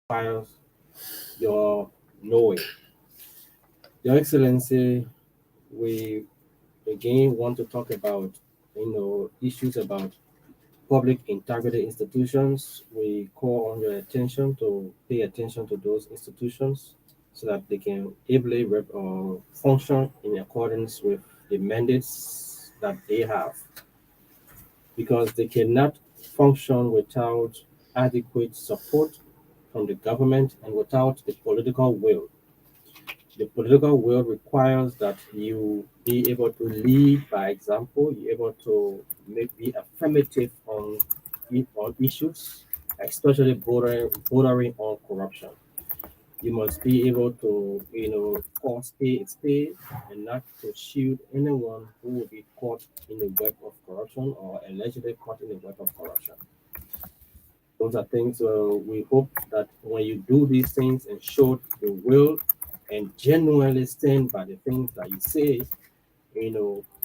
requires your knowing. Your Excellency, we again want to talk about issues about public integrity institutions. We call on your attention to pay attention to those institutions so that they can ably function in accordance with the mandates that they have, because they cannot function without adequate support from the government and without the political will. The political will requires that you be able to lead by example, you're able to be affirmative on issues, especially bordering on corruption. You must be able to, call spade a spade and not to shield anyone who will be caught in the web of corruption or allegedly caught in the web of corruption. Those are things we hope that when you do these things and show the will and genuinely stand by the things that you say,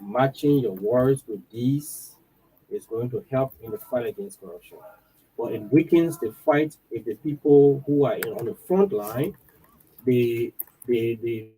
matching your words with deeds is going to help in the fight against corruption. But it weakens the fight if the people who are on the front line, they they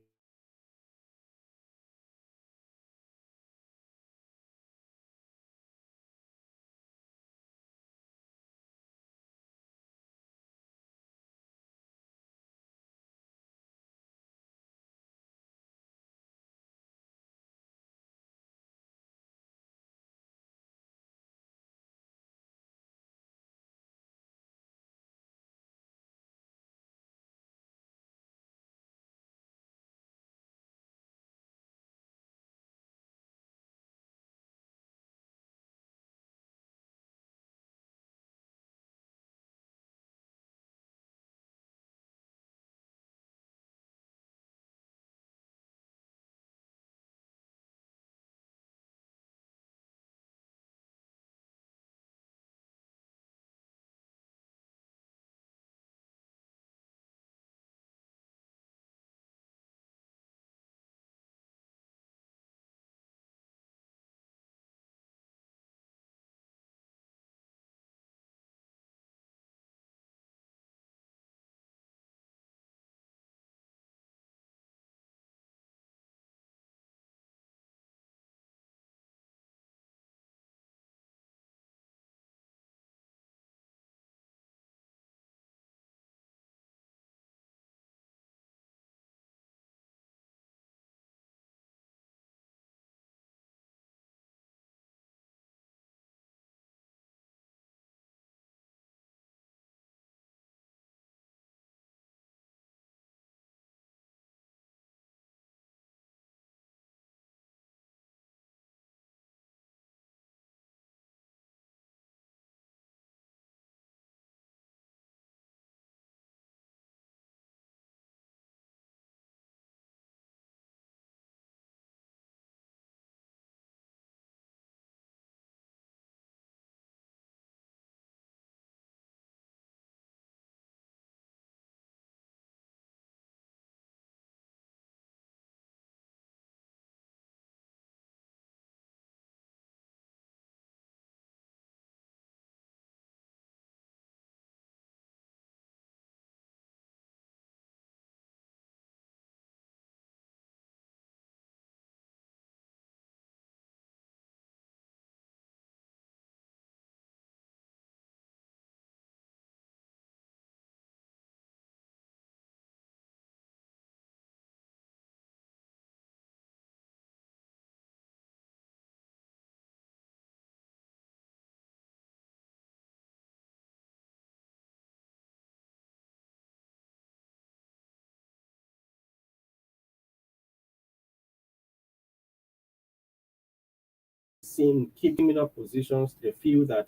seem keeping in up positions, they feel that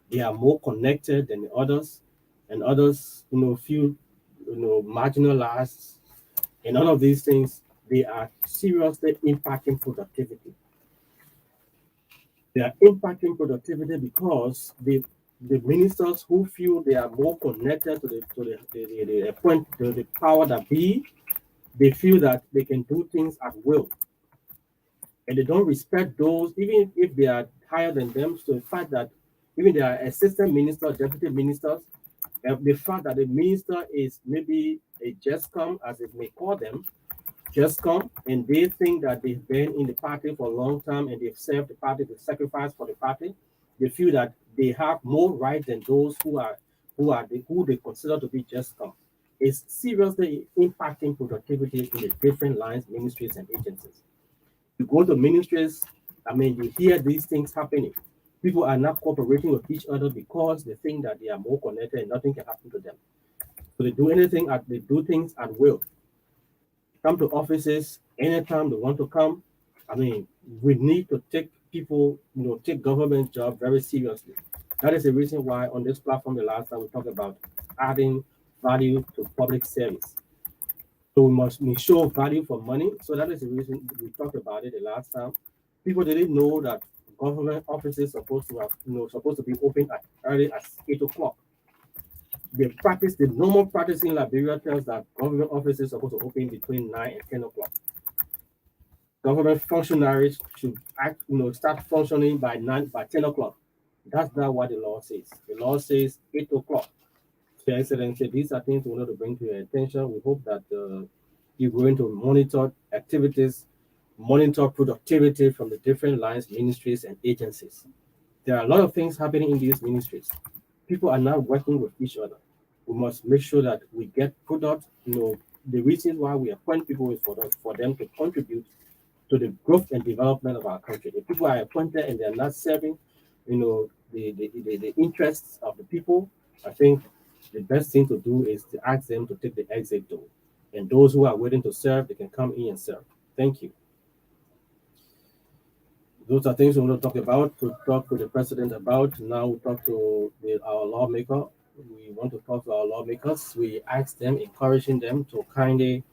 they are more connected than the others, and others, feel, marginalized. And all of these things, they are seriously impacting productivity. They are impacting productivity because the ministers who feel they are more connected to the power that be, they feel that they can do things at will, and they don't respect those, even if they are higher than them. So the fact that even their assistant ministers, deputy ministers, The fact that the minister is maybe a just come, as it may call them, just come, and they think that they've been in the party for a long time and they've served the party, they've sacrificed for the party. They feel that they have more right than those who they consider to be just come. It's seriously impacting productivity in the different lines, ministries, and agencies. You go to ministries, I mean, you hear these things happening. People are not cooperating with each other because they think that they are more connected and nothing can happen to them. So they do things at will. Come to offices anytime they want to come. I mean, we need to take people, take government job very seriously. That is the reason why on this platform the last time we talked about adding value to public service. So we must show value for money. So that is the reason we talked about it the last time. People didn't know that government offices supposed to be open as early as 8 o'clock. The normal practice in Liberia tells that government offices are supposed to open between 9 and 10 o'clock. Government functionaries should start functioning by 10 o'clock. That's not what the law says. The law says 8 o'clock. Your Excellency, these are things we want to bring to your attention. We hope that you're going to monitor activities, monitor productivity from the different lines, ministries, and agencies. There are a lot of things happening in these ministries. People are not working with each other. We must make sure that we get product. The reason why we appoint people is for them to contribute to the growth and development of our country. If people are appointed and they're not serving, the interests of the people, I think the best thing to do is to ask them to take the exit door. And those who are willing to serve, they can come in and serve. Thank you. Those are things we want to talk about, to talk to the president about. Now we talk to our lawmaker. We want to talk to our lawmakers. We ask them, encouraging them to kindly,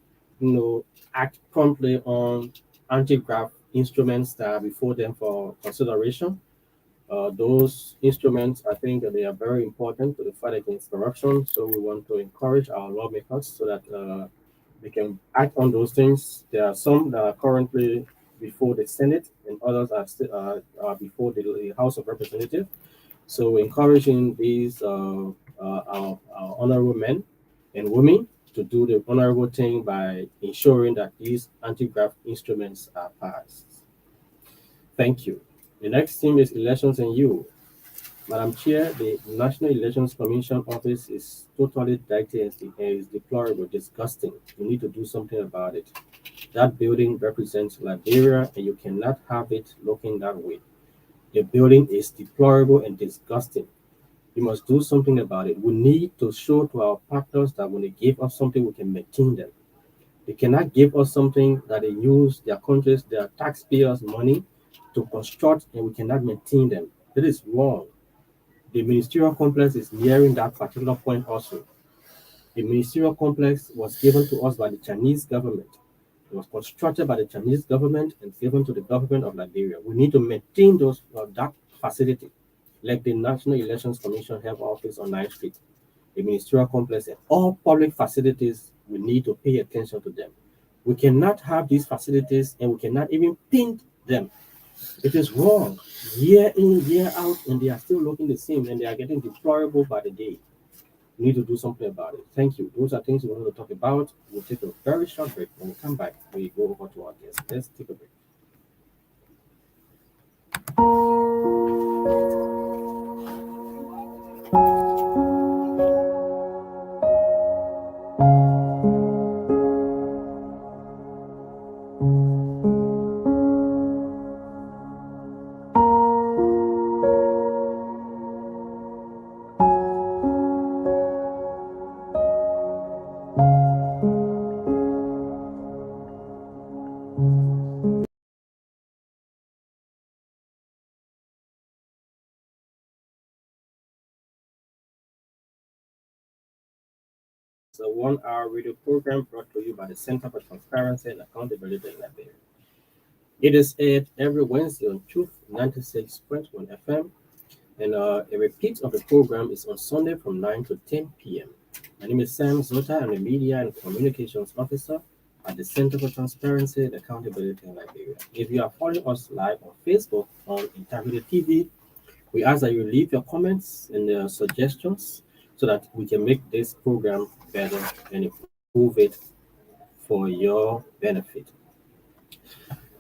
act promptly on anti-graft instruments that are before them for consideration. Those instruments, I think that they are very important to the fight against corruption. So we want to encourage our lawmakers so that they can act on those things. There are some that are currently before the Senate, and others are still before the House of Representatives. So we're encouraging these our honorable men and women to do the honorable thing by ensuring that these anti-graft instruments are passed. Thank you. The next thing is elections and you. Madam Chair, the National Elections Commission office is totally dirty and is deplorable, disgusting. We need to do something about it. That building represents Liberia, and you cannot have it looking that way. The building is deplorable and disgusting. We must do something about it. We need to show to our partners that when they give us something, we can maintain them. They cannot give us something that they use their countries, their taxpayers' money to construct, and we cannot maintain them. That is wrong. The ministerial complex is nearing that particular point also. The ministerial complex was given to us by the Chinese government. It was constructed by the Chinese government and given to the government of Liberia. We need to maintain that facility, like the National Elections Commission have office on 9th Street, the ministerial complex, and all public facilities. We need to pay attention to them. We cannot have these facilities and we cannot even paint them. It is wrong. Year in, year out, and they are still looking the same and they are getting deplorable by the day. We need to do something about it. Thank you. Those are things we want to talk about. We'll take a very short break. When we come back, we go over to our guest. Let's take a break. It's a 1 hour radio program brought to you by the Center for Transparency and Accountability in Liberia. It is aired every Wednesday on Truth 96.1 FM, and a repeat of the program is on Sunday from 9 to 10 p.m. My name is Sam Zota. I'm a Media and Communications Officer at the Center for Transparency and Accountability in Liberia. If you are following us live on Facebook on Integrity TV, we ask that you leave your comments and suggestions so that we can make this program better and improve it for your benefit.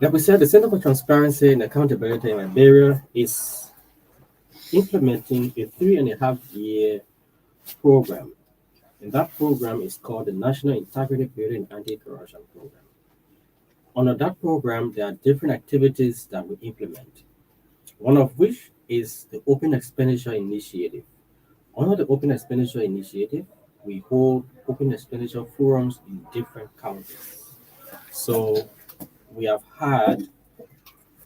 Like we said, the Center for Transparency and Accountability in Liberia is implementing a 3.5 year program, and that program is called the National Integrity Building Anti-Corruption Program. Under that program, there are different activities that we implement, one of which is the Open Expenditure Initiative. Under the Open Expenditure Initiative, we hold open expenditure forums in different counties. So we have had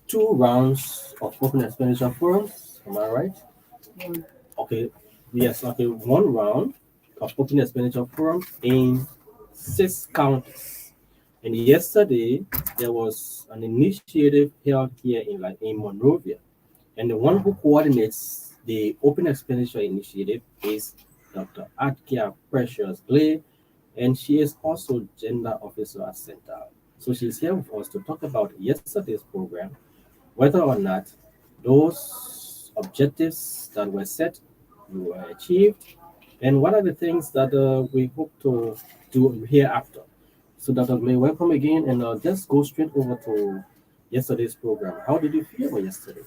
2 rounds of open expenditure forums. Am I right? Yeah. Okay. Yes. Okay. 1 round of open expenditure forum in 6 counties. And yesterday there was an initiative held here in Monrovia, and the one who coordinates the Open Expenditure Initiative is Dr. Akiah Precious Glay, and she is also gender officer at CENTAL. So she's here with us to talk about yesterday's program, whether or not those objectives that were set were achieved, and what are the things that we hope to do hereafter. So, Dr. Glay, welcome again, and just go straight over to yesterday's program. How did you feel about yesterday?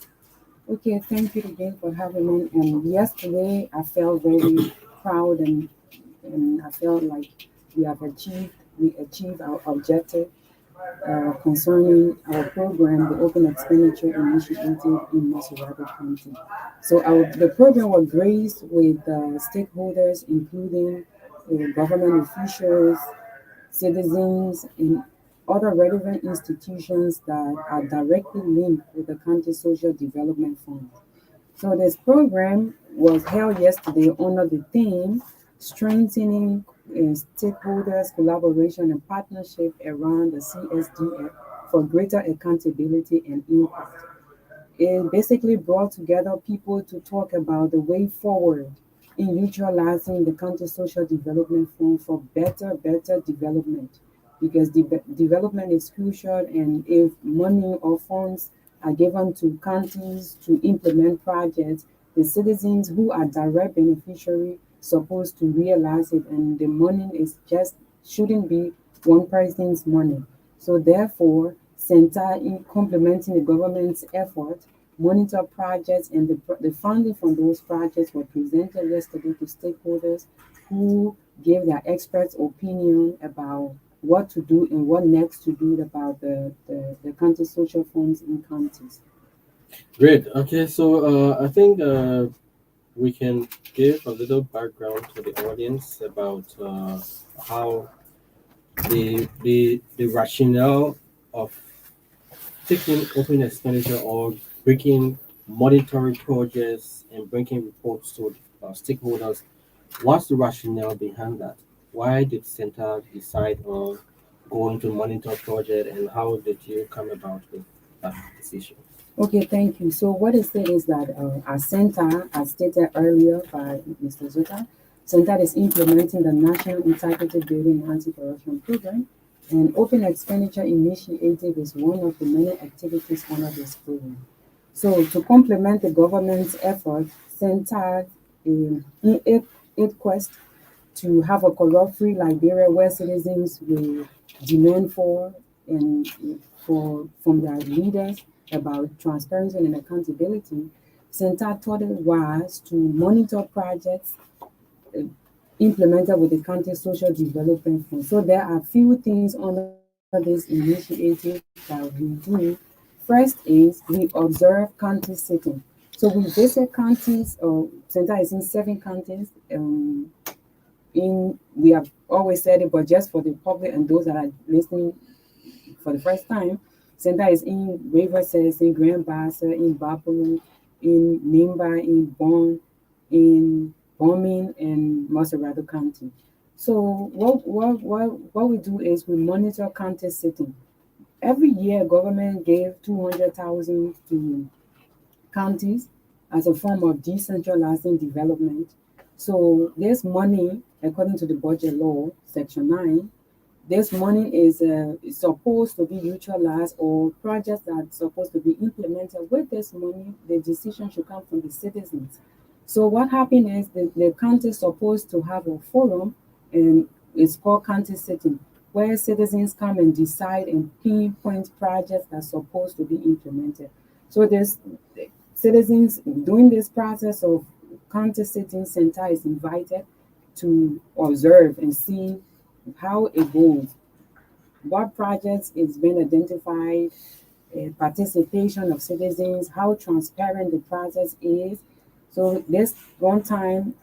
Okay, thank you again for having me. And yesterday, I felt very proud and I felt like we achieved our objective concerning our program, the Open Expenditure Initiative in Monrovia County. So the program was graced with stakeholders, including government officials, citizens, and other relevant institutions that are directly linked with the county social development fund. So this program was held yesterday under the theme strengthening stakeholders collaboration and partnership around the CSDF for greater accountability and impact. It basically brought together people to talk about the way forward in utilizing the county social development fund for better development, because development is crucial, and if money or funds are given to counties to implement projects, the citizens who are direct beneficiary supposed to realize it, and the money is just shouldn't be one person's money. So therefore, CENTAL, in complementing the government's effort, monitor projects, and the funding from those projects were presented yesterday to stakeholders who gave their experts' opinion about what to do and what next to do about the county social funds in counties. Great. Okay, so I think we can give a little background to the audience about how the rationale of taking open expenditure or breaking monitoring projects and bringing reports to stakeholders. What's the rationale behind that? Why did Center decide on going to monitor project, and how did you come about with that decision? Okay, thank you. So what it said is that our center, as stated earlier by Mr. Zota, center is implementing the National Integrity Building Anti-Corruption Program, and Open Expenditure Initiative is one of the many activities under this program. So to complement the government's effort, center in it quest to have a corrupt-free Liberia where citizens will demand for and for from their leaders about transparency and accountability. Center thought it wise to monitor projects uh, implemented with the county social development fund. So there are few things under this initiative that we do. First is we observe county sitting. So we visit counties, center is in 7 counties. We have always said it, but just for the public and those that are listening for the first time, center is in Riverside, in Grand Bassa, in Bapolo, in Nimba, in Bon, in Bombing, and Maserado County. So what we do is we monitor county sitting. Every year, government gave 200,000 to counties as a form of decentralizing development. So this money, according to the budget law, Section 9, this money is supposed to be utilized, or projects that are supposed to be implemented with this money, the decision should come from the citizens. So what happened is the county is supposed to have a forum, and it's called county sitting, where citizens come and decide and pinpoint projects that's supposed to be implemented. So there's citizens during this process of county sitting, center is invited to observe and see how it goes, what projects is being identified, participation of citizens, how transparent the process is. So this one time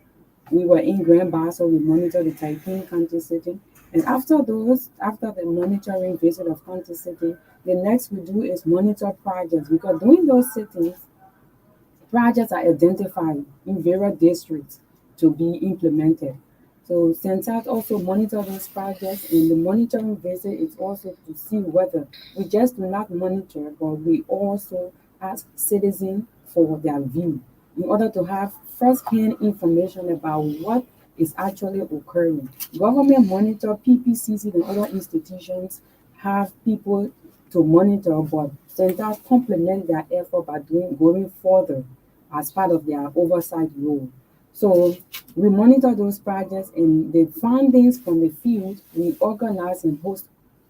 we were in Grand Bassa, we monitored the Taiping County City. And after the monitoring visit of County City, the next we do is monitor projects, because during those sittings, projects are identified in various districts to be implemented. So CENTAL also monitor those projects, and the monitoring visit is also to see whether we just do not monitor, but we also ask citizens for their view in order to have first-hand information about what is actually occurring. Government monitor, PPCC and other institutions have people to monitor, but CENTAL complement their effort by going further as part of their oversight role. So we monitor those projects, and the findings from the field, we organize and host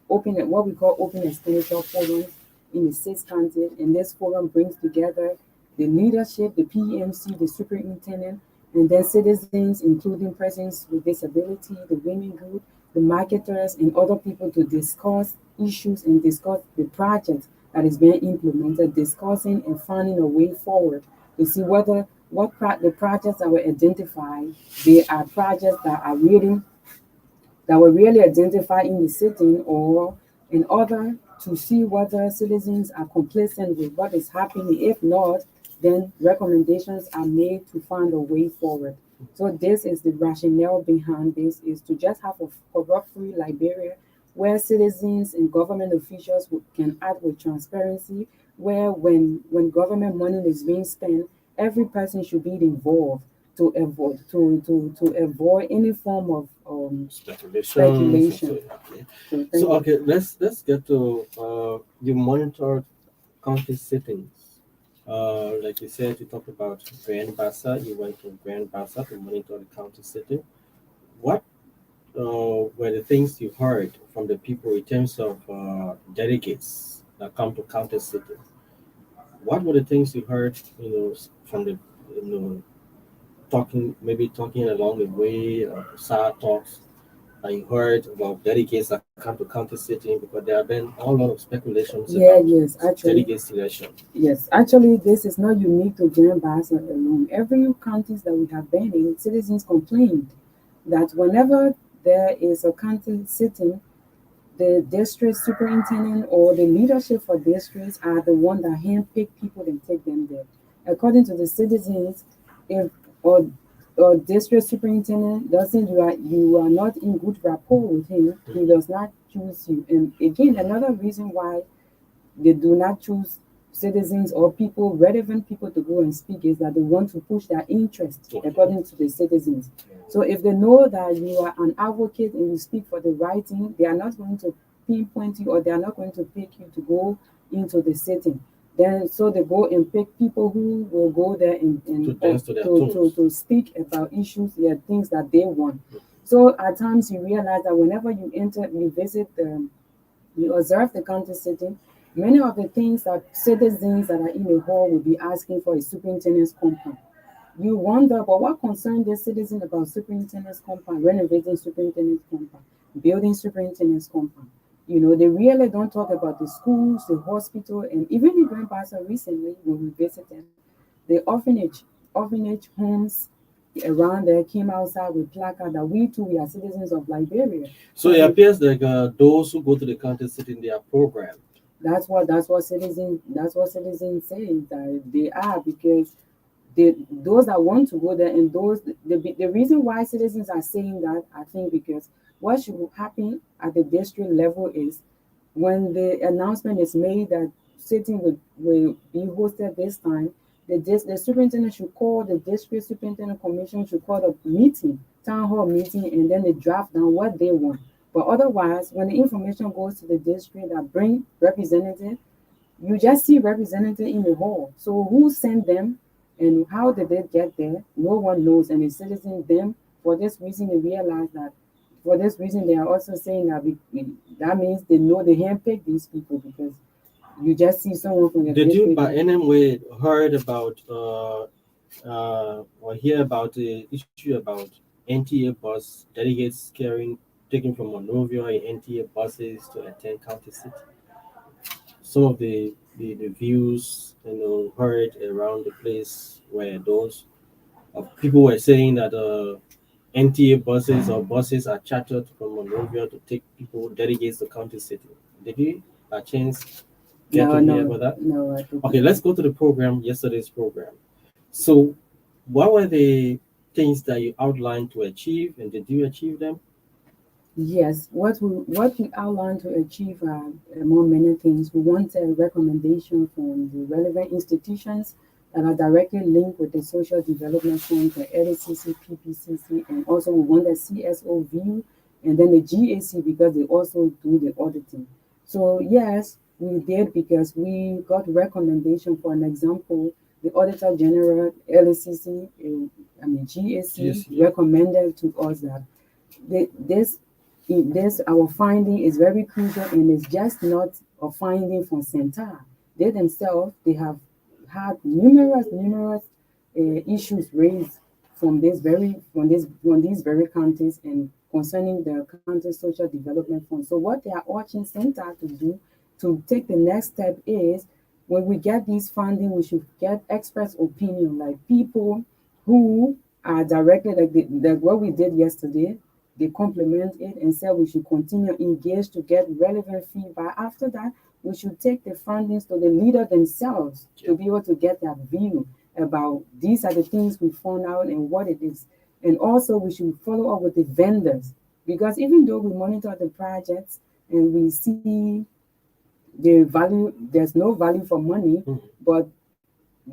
what we call Open Expenditure Forums in the six counties. And this forum brings together the leadership, the PMC, the superintendent, and then citizens, including persons with disability, the women group, the marketers, and other people to discuss issues and discuss the projects that is being implemented, discussing and finding a way forward to see whether the projects that were identified, they are projects that were really identified in the sitting, or in order to see whether citizens are complacent with what is happening. If not, then recommendations are made to find a way forward. So this is the rationale behind this, is to just have a corrupt-free Liberia where citizens and government officials can act with transparency, where when government money is being spent, every person should be involved to avoid any form of Speculation. speculation. Okay. So So thank you. okay, let's get to you monitored county sittings. Like you said, you talked about Grand Bassa. You went to Grand Bassa to monitor the county sitting. What were the things you heard from the people in terms of delegates that come to county sitting? What were the things you heard, from the, you know, talking along the way, side talks that you heard about delegates that come to county sitting, because there have been a lot of speculations Yeah, about yes, actually, delegate selection. yes, actually, this is not unique to Grand Bassa alone. Every counties that we have been in, citizens complained that whenever there is a county sitting, the district superintendent or the leadership for districts are the one that handpick people and take them there. According to the citizens, if or district superintendent doesn't you are not in good rapport with him, he does not choose you. And again, another reason why they do not choose citizens or people, relevant people to go and speak, is that they want to push their interest Okay. according to the citizens. So if they know that you are an advocate and you speak for the right thing, they are not going to pinpoint you, or they are not going to pick you to go into the setting. Then so they go and pick people who will go there To and dance to their tunes. to speak about issues, yeah, things that they want. So at times you realize that whenever you visit you observe the county sitting, many of the things that citizens that are in the hall will be asking for is superintendent's compound. You wonder, but what concerns the citizen about superintendent's compound, renovating superintendent's compound, building superintendent's compound? They really don't talk about the schools, the hospital, and even in Grand Bassa recently when we visited, the orphanage homes around there came outside with placard that we are citizens of Liberia. So it appears like those who go to the county sitting, they are programmed. That's what citizens say that they are, because those that want to go there, and the reason why citizens are saying that, I think, because what should happen at the district level is, when the announcement is made that sitting will be hosted this time, the superintendent should call the district superintendent commission, should call a meeting, town hall meeting, and then they draft down what they want. But otherwise, when the information goes to the district that bring representative, you just see representative in the hall. So who sent them? And how did they get there? No one knows. And the citizens, them, for this reason, they realize that for this reason, they are also saying that that means they know they handpick these people because you just see someone from your Did you by newspaper. any way heard about or hear about the issue about NTA bus delegates carrying taken from Monrovia in NTA buses to attend county seat? Some of the views heard around the place where those people were saying that NTA buses or buses are chartered from Monrovia to take people delegates to county city. Did you by chance get No, to hear no, about that? no, I Okay, didn't. let's go to the program, yesterday's program. So, what were the things that you outlined to achieve, and did you achieve them? Yes, what we outlined to achieve are among many things. We want a recommendation from the relevant institutions that are directly linked with the Social Development Fund, the LACC, PPCC, and also we want the CSO view, and then the GAC because they also do the auditing. So yes, we did because we got recommendation. For an example, the Auditor General, LACC, GAC GSC, yeah. recommended to us that this our finding is very crucial and it's just not a finding from CENTAL. They themselves they have had numerous issues raised from these very counties and concerning the county social development fund. So what they are urging CENTAL to do to take the next step is when we get these funding, we should get express opinion, like people who are directly like what we did yesterday. They complement it and said we should continue engage to get relevant feedback. After that, we should take the findings to the leader themselves to be able to get their view about these are the things we found out and what it is. And also we should follow up with the vendors because even though we monitor the projects and we see the value, there's no value for money, Mhm. but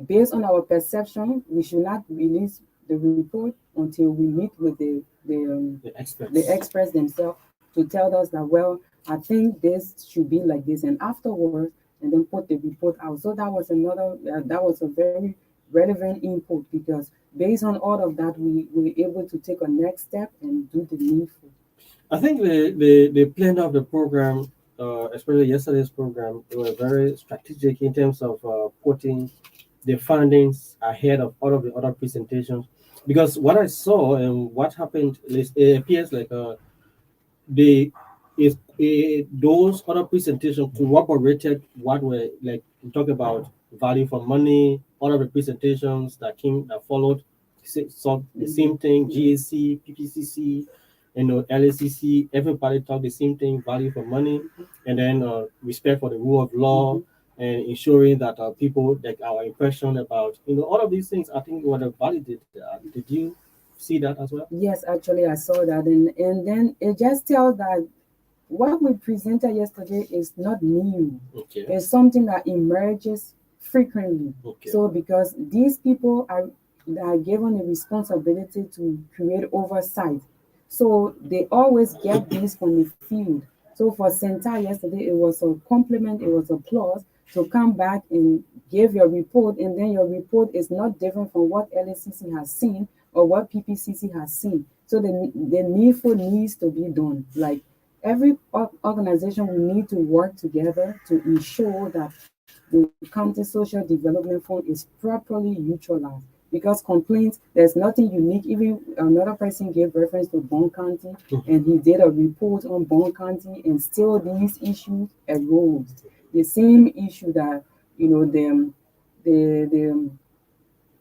based on our perception, we should not release the report until we meet with The the experts. experts themselves to tell us that well, I think this should be like this, and afterwards, and then put the report out. So that was a very relevant input because based on all of that, we were able to take a next step and do the needful. I think the plan of the program, especially yesterday's program, they were very strategic in terms of putting the findings ahead of all of the other presentations. Because what I saw and what happened, it appears like the is those other presentations corroborated what were like we talk about value for money. All of the presentations that followed saw the same thing. Yeah. GAC, PPCC, LACC. Everybody talked the same thing: value for money, and then respect for the rule of law, Mhm. and ensuring that people like our impression about all of these things. I think were validated. Did you see that as well? Yes, actually, I saw that, and then it just tells that what we presented yesterday is not new. Okay. It's something that emerges frequently. Okay. So because these people are given the responsibility to create oversight, so they always get these from the field. So for Centa yesterday, it was a compliment, it was a plus to come back and give your report, and then your report is not different from what LACC has seen or what PPCC has seen. So the needful needs to be done. Like every organization will need to work together to ensure that the county social development fund is properly utilized because complaints there's nothing unique. Even another person gave reference to Bond County and he did a report on Bond County and still these issues arose. The same issue that the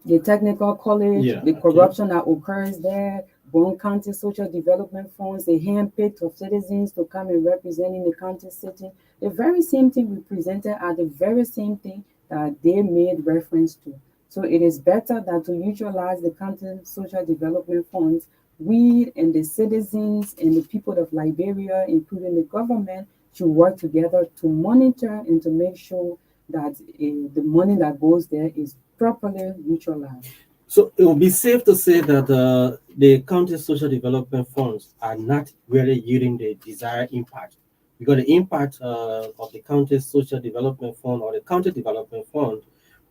the technical college, Yeah. the Okay. corruption that occurs there, Bone County social development funds, the handpicked of citizens to come and represent in the county city. The very same thing we presented are the very same thing that they made reference to. So it is better that to utilize the county social development funds, we and the citizens and the people of Liberia, including the government, should work together to monitor and to make sure that the money that goes there is properly neutralized. So it would be safe to say that the county social development funds are not really yielding the desired impact because the impact of the county social development fund or the county development fund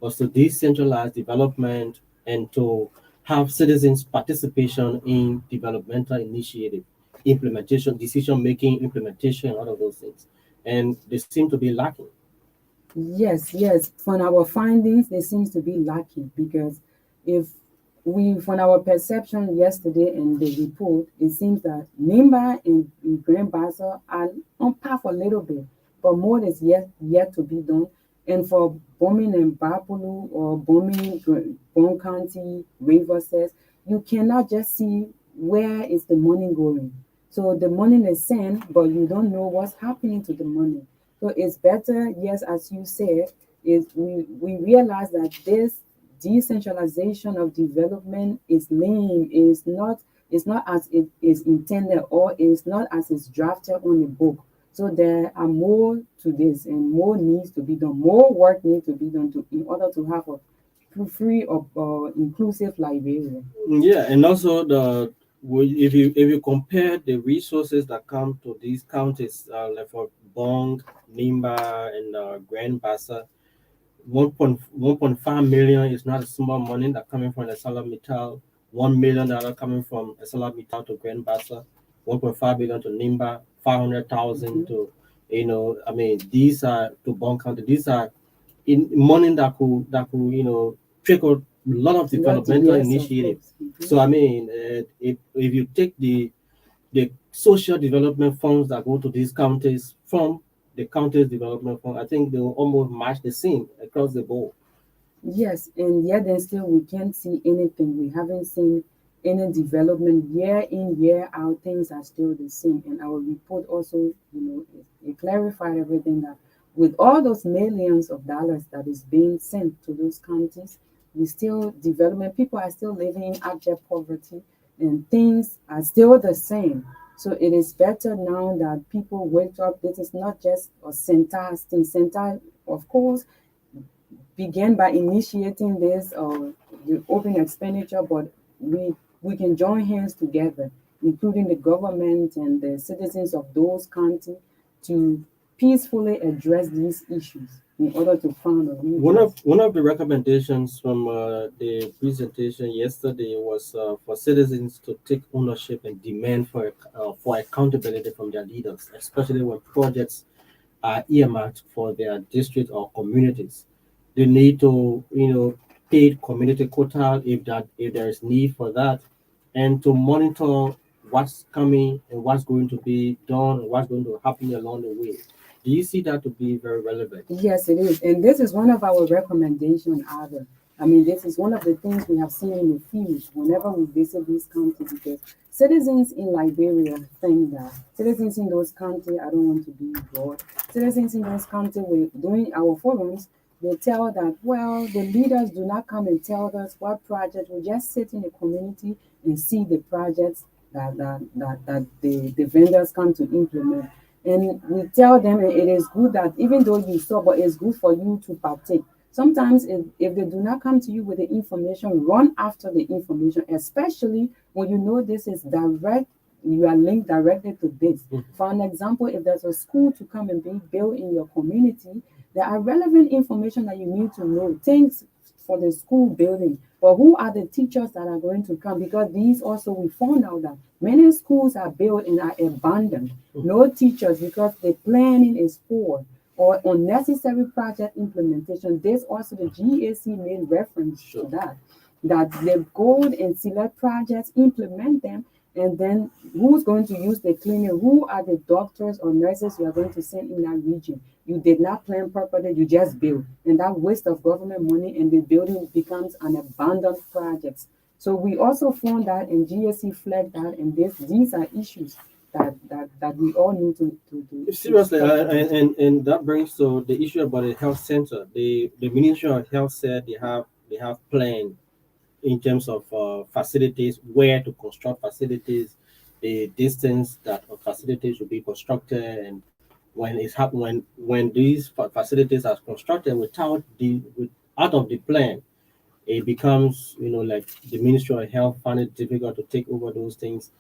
was to decentralize development and to have citizens' participation in developmental initiative, implementation, decision making, implementation, all of those things. And they seem to be lacking. Yes, yes. From our findings, there seems to be lacking because if from our perception yesterday and the report, it seems that Nimba and Grand Bassa are on par for a little bit, but more is yet to be done. And for bombing and Bapulu or bombing Bon County, River says, you cannot just see where is the money going. So the money is sent, but you don't know what's happening to the money. So it's better, yes, as you said, is we realize that this decentralization of development is lame, is not as it is intended or is not as it's drafted on the book. So there are more to this and more needs to be done. More work needs to be done to in order to have a free or inclusive Liberia. Yeah, and also if you compare the resources that come to these counties, like for Bong, Nimba, and Grand Bassa, 1.5 million is not a small money that coming from the Salamitao. $1 million coming from Salamitao to Grand Bassa, 1.5 million to Nimba, 500,000 Mhm. to, I mean, these are to Bong County. These are in money that could trickle a lot of developmental Yes, of initiative. course. So I mean, if you take the social development funds that go to these counties from the counties development fund, I think they will almost match the same across the board. Yes, and yet and still we can't see anything. We haven't seen any development year in, year out. Things are still the same. And our report also, it clarified everything that with all those millions of dollars that is being sent to those counties, we still development people are still living in abject poverty and things are still the same. So it is better now that people wake up. This is not just a center thing. Center, of course, began by initiating this the open expenditure, but we can join hands together, including the government and the citizens of those counties, to peacefully address these issues in order to find a redress. One of the recommendations from the presentation yesterday was for citizens to take ownership and demand for accountability from their leaders, especially when projects are earmarked for their district or communities. They need to, pay community quota if there is need for that, and to monitor what's coming and what's going to be done and what's going to happen along the way. Do you see that to be very relevant? Yes, it is. And this is one of our recommendations, Ada. I mean, this is one of the things we have seen in the field whenever we visit these countries because citizens in Liberia think that citizens in those countries, I don't want to be broad, citizens in those countries, we doing our forums, they tell that, well, the leaders do not come and tell us what project, we just sit in the community and see the projects that the vendors come to implement. And we tell them it is good that even though you saw, but it's good for you to partake. Sometimes if they do not come to you with the information, run after the information, especially when you know this is direct, you are linked directly to this. For an example, if there's a school to come and be built in your community, there are relevant information that you need to know. Things for the school building, but who are the teachers that are going to come? Because these also we found out that many schools are built and are abandoned. No teachers because the planning is poor or unnecessary project implementation. This also the GAC made reference to that they go and select projects, implement them, and then who's going to use the clinic? Who are the doctors or nurses you are going to send in that region? You did not plan properly, you just build. And that waste of government money and the building becomes an abandoned project. So we also found that and GSC flagged that and these are issues that we all need to Seriously, stop at. and that brings to the issue about the health center. The Ministry of Health said they have plan in terms of facilities, where to construct facilities, the distance that a facility should be constructed, and when these facilities are constructed out of the plan, it becomes like the Ministry of Health find it difficult to take over those things.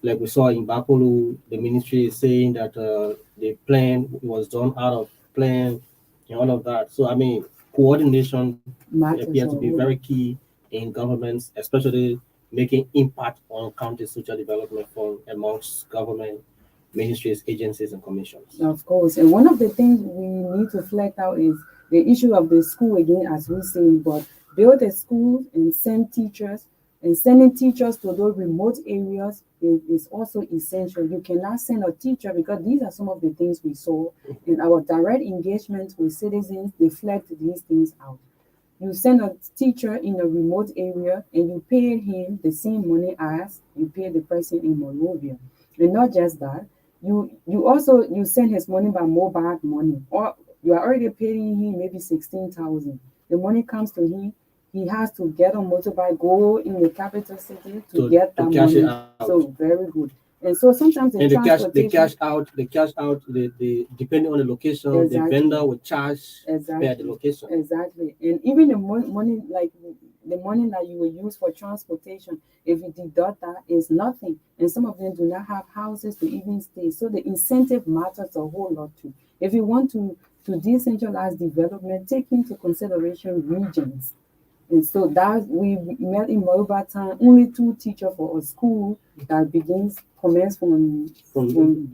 Like we saw in Bakulu, the ministry is saying that the plan was done out of plan and all of that. So I mean, coordination appear Matters to a be whole very lot. key in governments, especially making impact on county social development fund amongst government ministries, agencies, and commissions. Of course. And one of the things we need to flag out is the issue of the school again, as we say, but build a school and send teachers, and sending teachers to those remote areas is also essential. You cannot send a teacher because these are some of the things we saw in our direct engagement with citizens. They flagged these things out. You send a teacher in a remote area and you pay him the same money as you pay the person in Monrovia. And not just that, you also you send his money by mobile money, or you are already paying him maybe 16,000. The money comes to him, he has to get on motorbike, go in the capital city to get To that cash it money. out. So very good. And so sometimes And the transportation, they cash out the depending on the location, the exactly. vendor will charge per the Exactly, location. exactly. And even the money, like the money that you will use for transportation, if you deduct that, is nothing. And some of them do not have houses to even stay. So the incentive matters a whole lot too. If you want to decentralize development, take into consideration regions. And so that we met in Moruba town, only two teachers for a school that begins commence from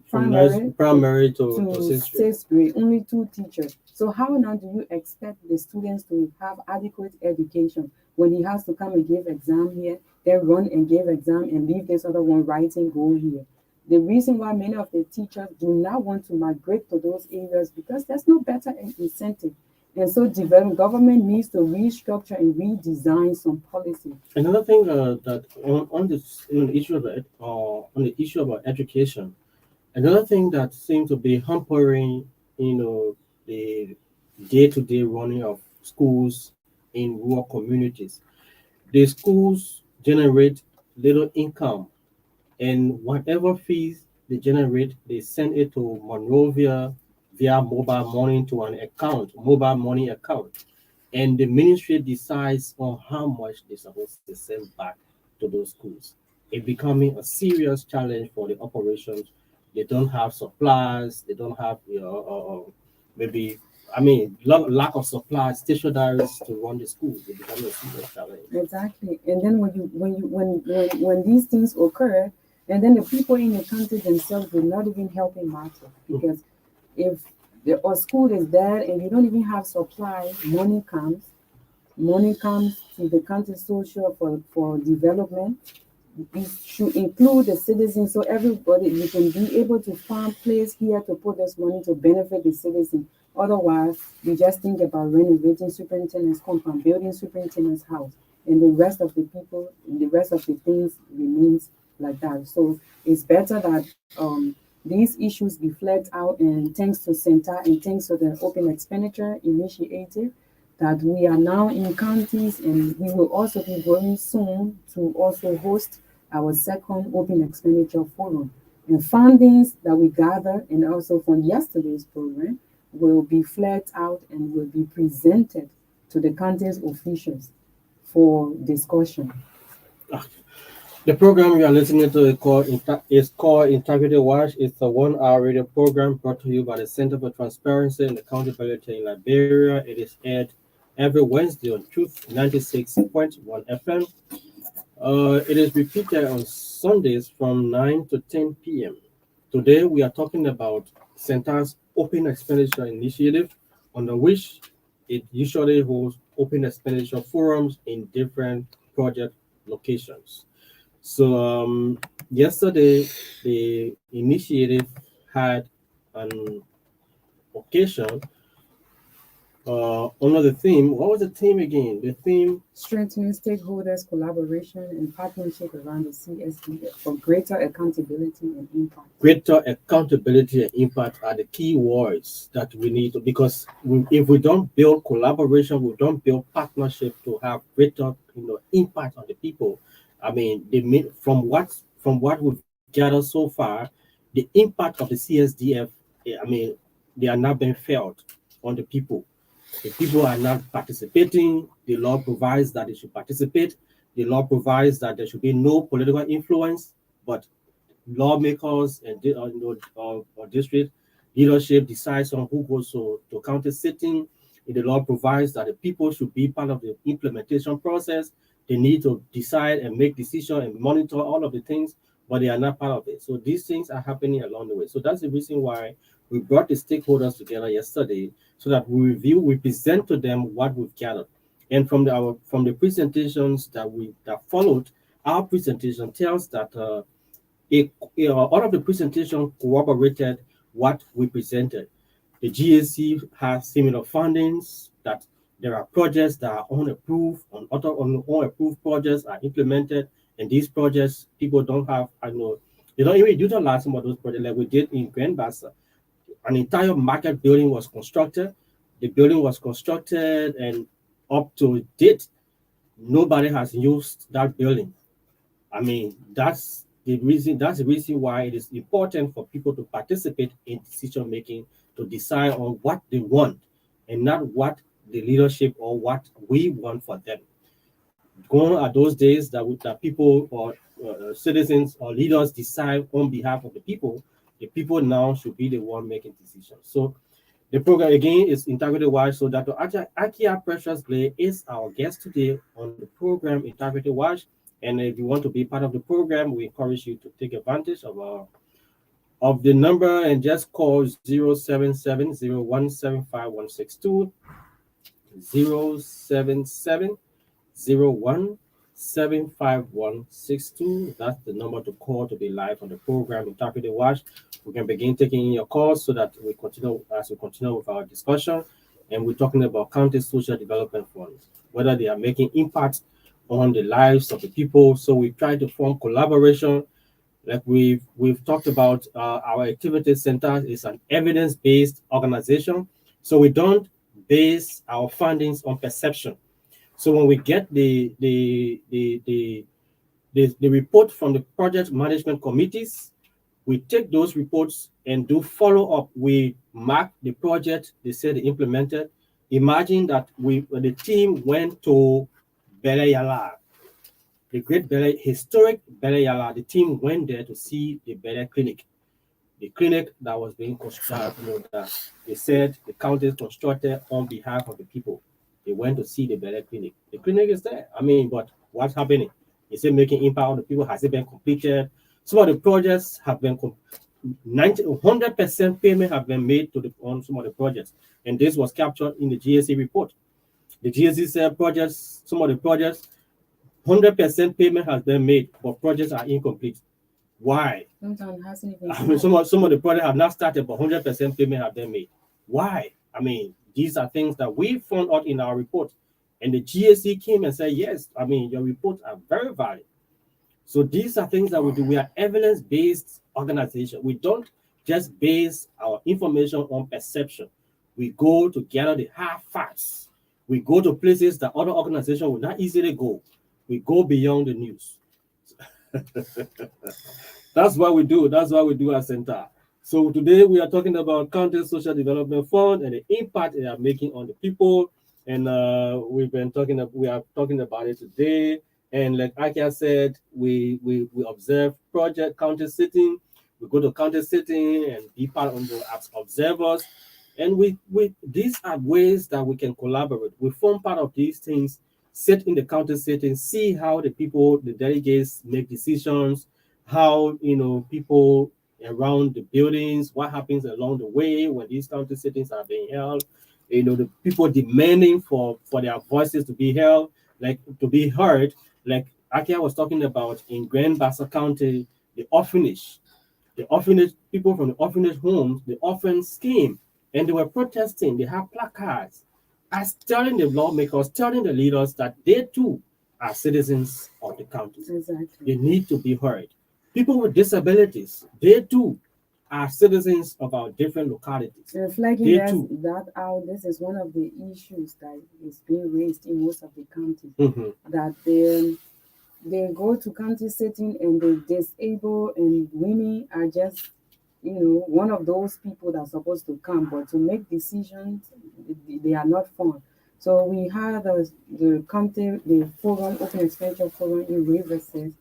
primary Primary to to sixth grade. sixth grade, only two teachers. So how now do you expect the students to have adequate education when he has to come and give exam here, then run and give exam and leave this other one writing go here? The reason why many of the teachers do not want to migrate to those areas because there's no better incentive. And so development government needs to restructure and redesign some policy. Another thing that on this issue of it, on the issue about education, another thing that seems to be hampering, the day-to-day running of schools in rural communities. The schools generate little income, and whatever fees they generate, they send it to Monrovia via mobile money to an account, mobile money account, and the ministry decides on how much they're supposed to send back to those schools. It becoming a serious challenge for the operations. They don't have supplies. They don't have, maybe, lack of supplies, stationaries to run the schools. It becomes a serious challenge. Exactly. And then when these things occur, and then the people in the country themselves will not even help in matter because if the or school is there and you don't even have supply, money comes to the country social for development. It should include the citizens so everybody you can be able to find place here to put this money to benefit the citizen. Otherwise, we just think about renovating superintendent's compound, building superintendent's house, and the rest of the people, the rest of the things remains like that. So it's better that these issues be flagged out, and thanks to CENTAL and thanks to the Open Expenditure Initiative, that we are now in counties, and we will also be going soon to also host our second Open Expenditure Forum. And fundings that we gather and also from yesterday's program will be flagged out and will be presented to the county's officials for discussion. The program you are listening to is called Integrity Watch. It's a 1 hour radio program brought to you by the Center for Transparency and Accountability in Liberia. It is aired every Wednesday on Truth 96.1 FM. It is repeated on Sundays from 9 to 10 p.m. Today we are talking about Center's Open Expenditure Initiative, under which it usually holds open expenditure forums in different project locations. So yesterday, the initiative had an occasion under the theme. What was the theme again? The theme: Strengthening stakeholders' collaboration and partnership around the CSDF for greater accountability and impact. greater accountability and impact are the key words that we need to, because if we don't build collaboration, we don't build partnership to have greater impact on the people. I mean, from what we've gathered so far, the impact of the CSDF, I mean, they are not being felt on the people. The people are not participating. The law provides that they should participate. The law provides that there should be no political influence, but lawmakers and or district leadership decides on who goes to county sitting. The law provides that the people should be part of the implementation process. They need to decide and make decisions and monitor all of the things, but they are not part of it. So these things are happening along the way. So that's the reason why we brought the stakeholders together yesterday so that we present to them what we've gathered. And from the presentations that followed, our presentation tells that all of the presentation corroborated what we presented. The GAC has similar fundings, that there are projects that are unapproved, unapproved projects are implemented, and these projects people don't have, I know, they don't even utilize some of those projects like we did in Grand Bassa. An entire market building was constructed. The building was constructed, and up to date, nobody has used that building. I mean, that's the reason. That's the reason why it is important for people to participate in decision making, to decide on what they want, and not what the leadership or what we want for them. Gone are those days that people or citizens or leaders decide on behalf of the people. The people now should be the one making decisions. So the program again is Integrity Watch. So Dr. Akiah Precious Glay is our guest today on the program Integrity Watch. And if you want to be part of the program, we encourage you to take advantage of the number and just call 07701756162, 07701756162. That's the number to call to be live on the program Integrity Watch. We can begin taking your calls so that we continue with our discussion. And we're talking about county social development funds, whether they are making impact on the lives of the people. So we try to form collaboration. Like we've talked about, our activity center is an evidence-based organization. So we don't base our findings on perception. So when we get the report from the project management committees, we take those reports and do follow up. We mark the project they said they implemented. Imagine that the team went to Bele Yala, the great historic Bele Yala. The team went there to see the Bele Clinic, the clinic that was being constructed, that they said the county constructed on behalf of the people. They went to see the Bele Clinic. The clinic is there. I mean, but what's happening? Is it making impact on the people? Has it been completed? Some of the projects have been 100% payment have been made on some of the projects, and this was captured in the GSC report. The GSC said some of the projects, 100% payment has been made, but projects are incomplete. Why? Sometimes hasn't even I mean, some of the projects have not started, but 100% payment have been made. Why? I mean, these are things that we found out in our report, and the GSC came and said, yes, I mean, your reports are very valid. So these are things that we do. We are evidence-based organization. We don't just base our information on perception. We go to gather the hard facts. We go to places that other organizations will not easily go. We go beyond the news. That's what we do. That's what we do at CENTAL. So today we are talking about County Social Development Fund and the impact they are making on the people. And we are talking about it today. And like Akiah said, we observe project county sitting. We go to county sitting and be part of the as observers. And we these are ways that we can collaborate. We form part of these things, sit in the county sitting, see how the people, the delegates make decisions, how people around the buildings, what happens along the way when these county sittings are being held, the people demanding for their voices to be held, like to be heard, like Akiah was talking about in Grand Bassa County, the orphanage people from the orphanage homes, the orphan scheme, and they were protesting. They have placards as telling the lawmakers, telling the leaders that they too are citizens of the county. Exactly. They need to be heard. People with disabilities, they too are citizens of our different localities. Reflecting They that, too. out, this is one of the issues that is being raised in most of the counties. Mhm. That they go to county sitting and the disabled and women are just, one of those people that's supposed to come, but to make decisions, they are not found. So we had the county, the forum, Open Expenditure Forum in Riverside,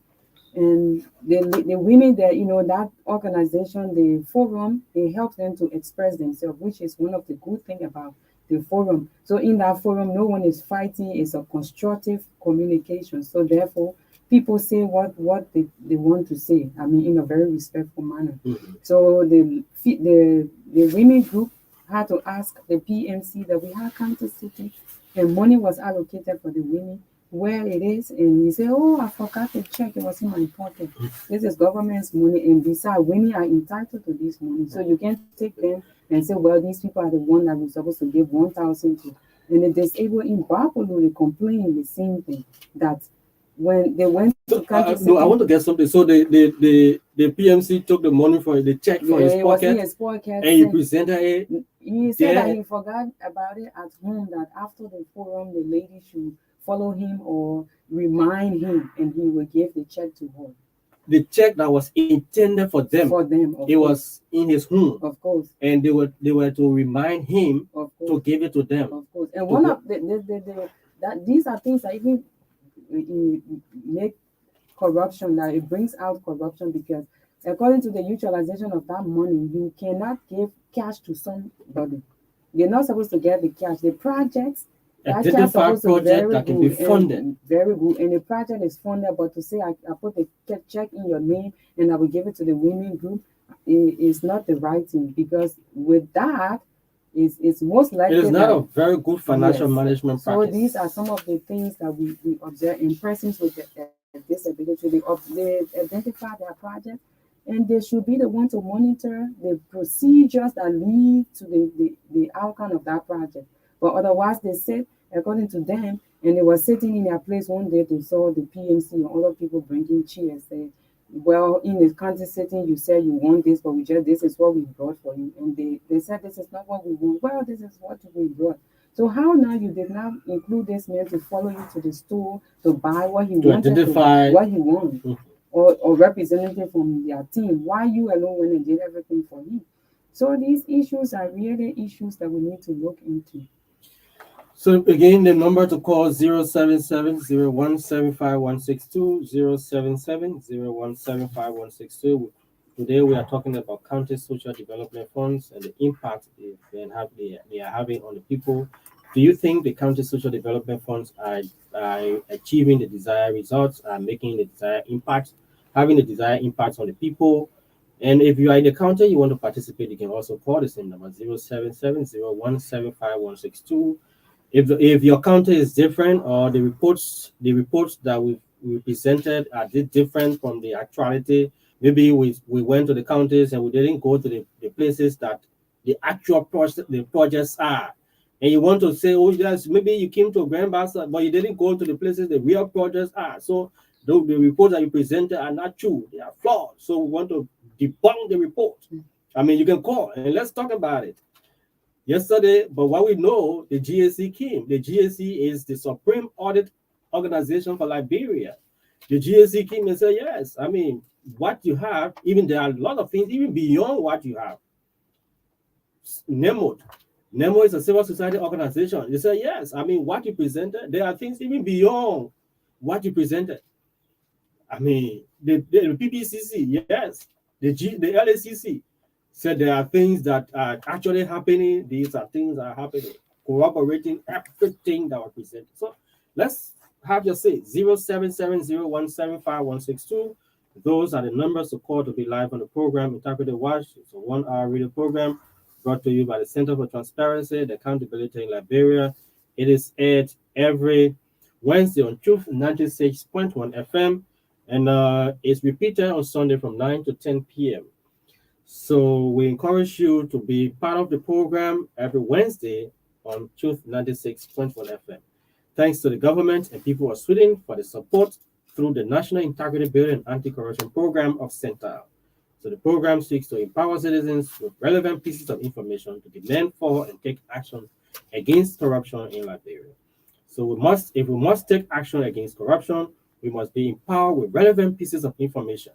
and the women there, that organization, the forum, they help them to express themselves, which is one of the good thing about the forum. So in that forum, no one is fighting. It's a constructive communication. So therefore, people say what they want to say. I mean, in a very respectful manner. Mm-hmm. So the women group had to ask the PMC that we had county city, and money was allocated for the women where it is, and he said, "Oh, I forgot to check. It was in my pocket. This is government's money, and besides, women are entitled to this money. So you can't take them and say, well, these people are the one that we're supposed to give 1,000 to." And the disabled in Buffalo, they complain the same thing that when they went to So, county no, I city, want to get something. So the PMC took the money for the check from his it was in pocket, his pocket. and he presented it. He said that there. he forgot about it at home, that after the forum, the lady should follow him or remind him, and he will give the check to her. The check that was intended for them, For them, it was in his home, of course, and they were to remind him of course, to give it to them. of course. And one of that these are things that even make corruption, that it brings out corruption, because according to the utilization of that money, you cannot give cash to somebody. You're not supposed to get the cash. The projects, that cash Identify supposed to be project very that can be good, funded. and very good, and the project is funded. But to say I put the check in your name and I will give it to the women group is not the right thing, because with that, it's most likely It is not that, a very good financial yes. management So practice. these are some of the things that we observe in persons with disability. They identify their project, and they should be the one to monitor the procedures that lead to the outcome of that project. But otherwise, they sit according to them, and they were sitting in their place one day. They saw the PMC and other people bringing chairs. Say, well, in the county setting, you said you want this, but this is what we brought for you. And they said this is not what we want. Well, this is what we brought. So how now you did not include this man to follow you to the store to buy what he wanted, identify what he wanted, Mhm. or representative from their team? Why you alone went and did everything for him? So these issues are really issues that we need to look into. So again, the number to call 077-0175-162, 077-0175-162. Today we are talking about county social development funds and the impact they are having on the people. Do you think the county social development funds are achieving the desired results, are making the desired impact, having the desired impact on the people? And if you are in the county, you want to participate, you can also call the same number 077-0175-162. If your county is different, or the reports that we presented are different from the actuality, maybe we went to the counties and we didn't go to the places that the actual the projects are, and you want to say, oh yes, maybe you came to a grand bastard, but you didn't go to the places the real projects are. So the reports that you presented are not true, they are flawed. So we want to debunk the report. I mean, you can call and let's talk about it. Yesterday, but what we know, the GAC came. The GAC is the Supreme Audit Organization for Liberia. The GAC came and said, yes, I mean, what you have, even there are a lot of things, even beyond what you have. NEMO is a civil society organization. They said, yes, I mean, what you presented, there are things even beyond what you presented. I mean, the PPCC, yes, the LACC said there are things that are actually happening. These are things that are happening, corroborating everything that was presented. So let's have your say 0770175-162. Those are the numbers to call to be live on the program. Interpretive Watch. It's a 1 hour radio program brought to you by the Center for Transparency and Accountability in Liberia. It is aired every Wednesday on Truth 96.1 FM, and it's repeated on Sunday from 9 to 10 p.m. So we encourage you to be part of the program every Wednesday on Truth 96.1 FM. Thanks to the government and people of Sweden for the support through the National Integrity Building and Anti-Corruption Program of CENTAL. So the program seeks to empower citizens with relevant pieces of information to demand for and take action against corruption in Liberia. So if we must take action against corruption, we must be empowered with relevant pieces of information.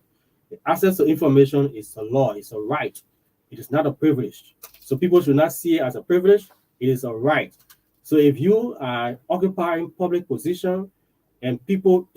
The access to information is a law, it's a right. It is not a privilege. So people should not see it as a privilege, it is a right. So if you are occupying public position and people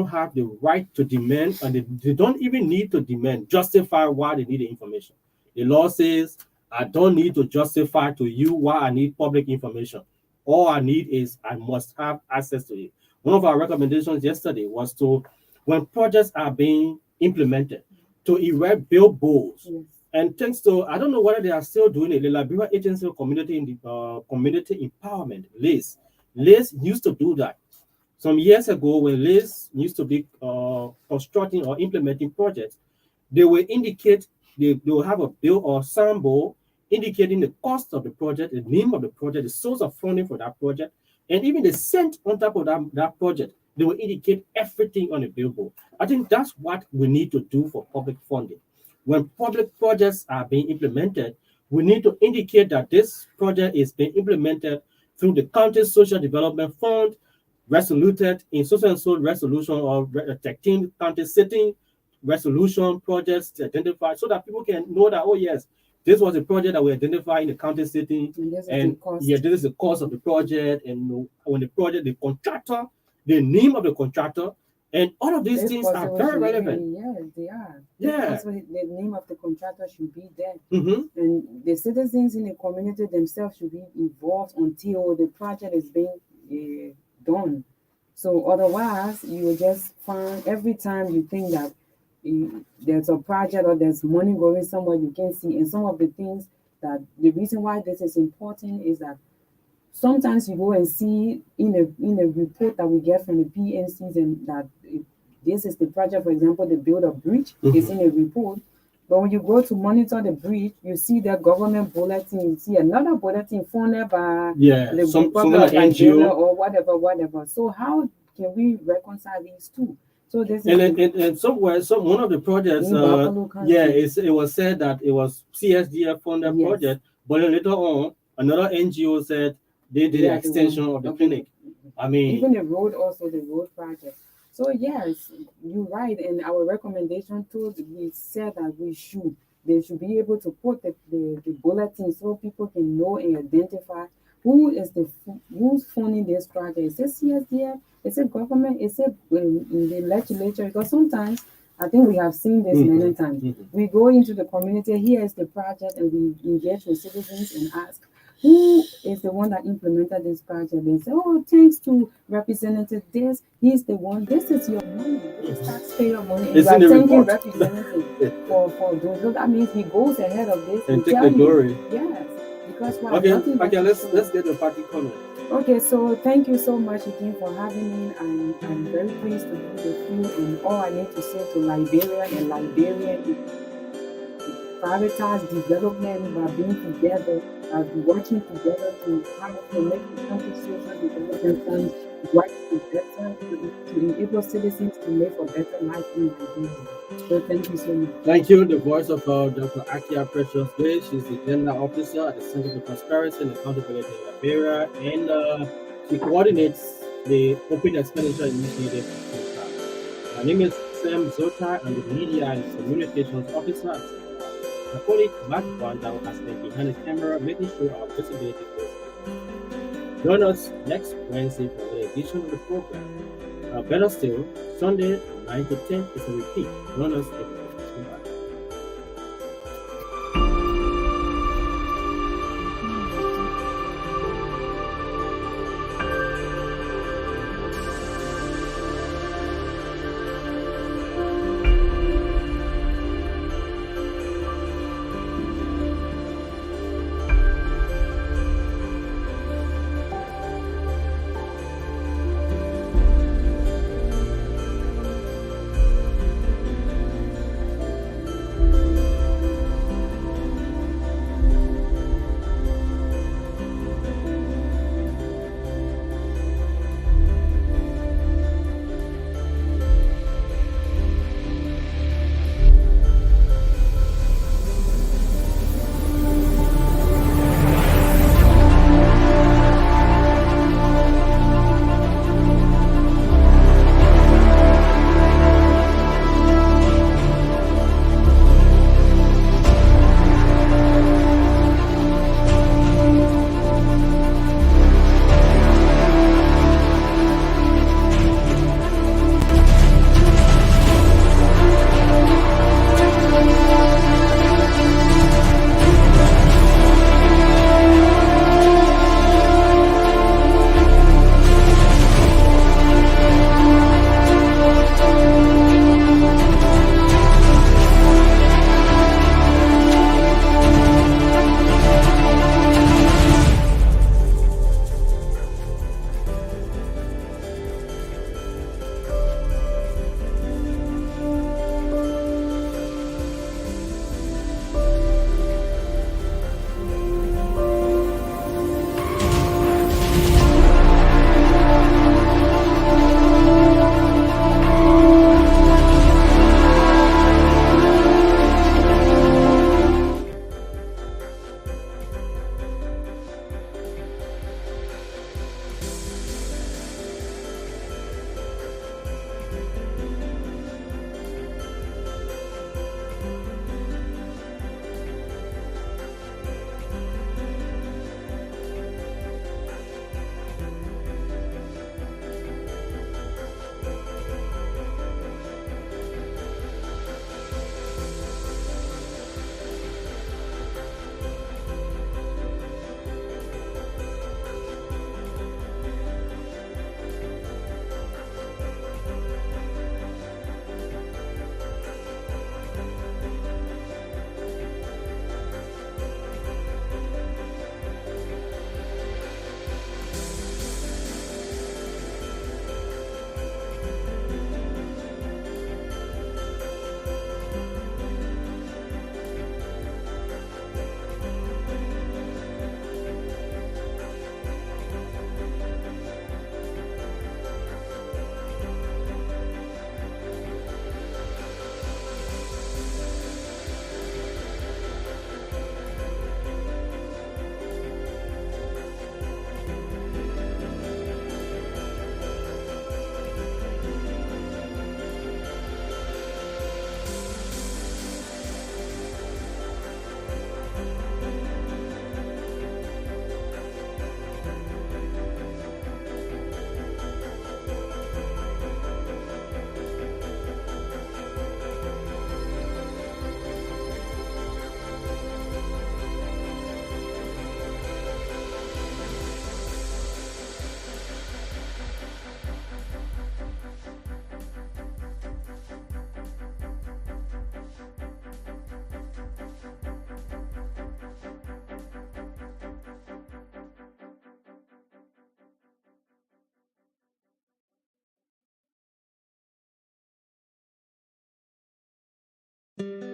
have the right to demand, and they don't even need to demand, justify why they need the information. The law says I don't need to justify to you why I need public information. All I need is I must have access to it. One of our recommendations yesterday was to, when projects are being implemented, to erect billboards. Yes. And thanks to, I don't know whether they are still doing it, the Liberia Agency of Community Empowerment, LACE. LACE used to do that. Some years ago, when LACE used to be constructing or implementing projects, they will indicate, they will have a bill or symbol indicating the cost of the project, the name of the project, the source of funding for that project, and even the cent on top of that project. They will indicate everything on the billboard. I think that's what we need to do for public funding. When public projects are being implemented, we need to indicate that this project is being implemented through the county social development fund, resoluted in so and so resolution or 13 county sitting resolution projects to identify, so that people can know that, oh yes, this was a project that we identified in the county city, and yeah, this is the cost of the project, and when the project, the contractor, the name of the contractor, and all of these things are very relevant. Yes, they are. Yeah. Also, the name of the contractor should be there. Mm-hmm. And the citizens in the community themselves should be involved until the project is being done. So otherwise, you will just find every time you think that there's a project or there's money going somewhere you can see. And some of the things that the reason why this is important is that sometimes you go and see in a report that we get from the PNCs and that this is the project, for example, they build a bridge, it's in a report. But when you go to monitor the bridge, you see the government bulletin, you see another bulletin funded by the Republic of Nigeria or whatever. So how can we reconcile these two? So this and somewhere, one of the projects, it was said that it was CSDF funded project, but then later on, another NGO said they did an extension of the clinic. I mean, even the road project. So yes, you're right. And our recommendation too, we said that they should be able to put the bulletin so people can know and identify who's funding this project. Is it CSDF? Is it government? Is it in the legislature? Because sometimes I think we have seen this many times. We go into the community, here is the project, and we engage with citizens and ask, who is the one that implemented this project? They say, oh, thanks to Representative this, he's the one. This is your money. This is taxpayer money. And you are thanking Representative for doing. So that means he goes ahead of this and take the glory. Yes. Because why? Okay, let's get the party comment. Okay, so thank you so much again for having me. I'm very pleased to be with you. And all I need to say to Liberia and Liberian is prioritize development by being together, by working together to make the country social development funds work better, to enable citizens to live a better life in Liberia. So thank you so much. Thank you. The voice of Dr. Akiah Precious Glay. She's the General Officer at the Center for Transparency and Accountability in Liberia, and she coordinates the Open Expenditure Initiative at CENTAL. My name is Sam Zota. I'm the Media and Communications Officer at CENTAL. My colleague Mark Wandau has been behind the camera, making sure our visibility goes good. Join us next Wednesday for another edition of the program. Better still, Sunday 9 to 10 is a repeat. Join us every day. Goodbye. you.